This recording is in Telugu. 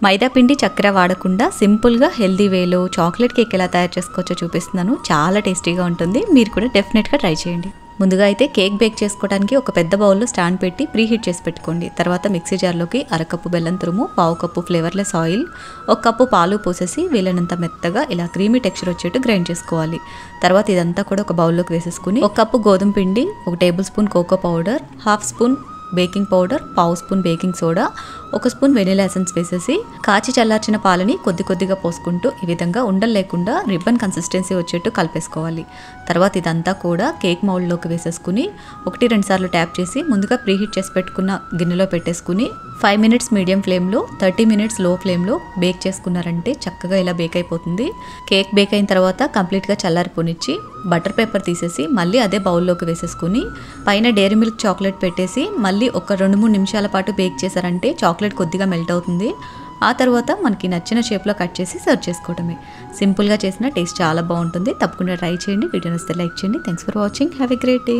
మైదా పిండి చక్కెర వాడకుండా సింపుల్గా హెల్దీ వేలో చాక్లెట్ కేక్ ఎలా తయారు చేసుకోవచ్చో చూపిస్తున్నాను. చాలా టేస్టీగా ఉంటుంది. మీరు కూడా డెఫినెట్గా ట్రై చేయండి. ముందుగా అయితే కేక్ బేక్ చేసుకోవడానికి ఒక పెద్ద బౌల్లో స్టాండ్ పెట్టి ప్రీ హీట్ చేసి పెట్టుకోండి. తర్వాత మిక్సీ జార్లోకి అరకప్పు బెల్లం తురుము, పావు కప్పు ఫ్లేవర్లెస్ ఆయిల్, ఒక కప్పు పాలు పోసేసి వీలైనంత మెత్తగా ఇలా క్రీమీ టెక్స్చర్ వచ్చేట్టు గ్రైండ్ చేసుకోవాలి. తర్వాత ఇదంతా కూడా ఒక బౌల్లోకి వేసేసుకుని ఒక కప్పు గోధుమ పిండి, 1 tablespoon cocoa powder, half spoon baking powder, పావు spoon baking soda, 1 spoon vanilla essence వేసేసి కాచి చల్లార్చిన పాలని కొద్ది కొద్దిగా పోసుకుంటూ ఈ విధంగా ఉండలు లేకుండా రిబ్బన్ కన్సిస్టెన్సీ వచ్చేట్టు కలిపేసుకోవాలి. తర్వాత ఇదంతా కూడా కేక్ మౌల్డ్లోకి వేసేసుకుని 1-2 సార్లు ట్యాప్ చేసి ముందుగా ప్రీహీట్ చేసి పెట్టుకున్న గిన్నెలో పెట్టేసుకుని 5 మినిట్స్ మీడియం ఫ్లేమ్లో, 30 మినిట్స్ లో ఫ్లేమ్లో బేక్ చేసుకున్నారంటే చక్కగా ఇలా బేక్ అయిపోతుంది. కేక్ బేక్ అయిన తర్వాత కంప్లీట్గా చల్లారిపోనిచ్చి బటర్ పేపర్ తీసేసి మళ్ళీ అదే బౌల్లోకి వేసేసుకుని పైన డైరీ మిల్క్ చాక్లెట్ పెట్టేసి మళ్ళీ ఒక 2-3 నిమిషాల పాటు బేక్ చేశారంటే చాక్లెట్ కొద్దిగా మెల్ట్ అవుతుంది. ఆ తర్వాత మనకి నచ్చిన షేప్లో కట్ చేసి సర్వ్ చేసుకోవడమే. సింపుల్గా చేసిన టేస్ట్ చాలా బాగుంటుంది. తప్పకుండా ట్రై చేయండి. వీడియో నచ్చితే లైక్ చేయండి. Thanks for watching. Have a great day.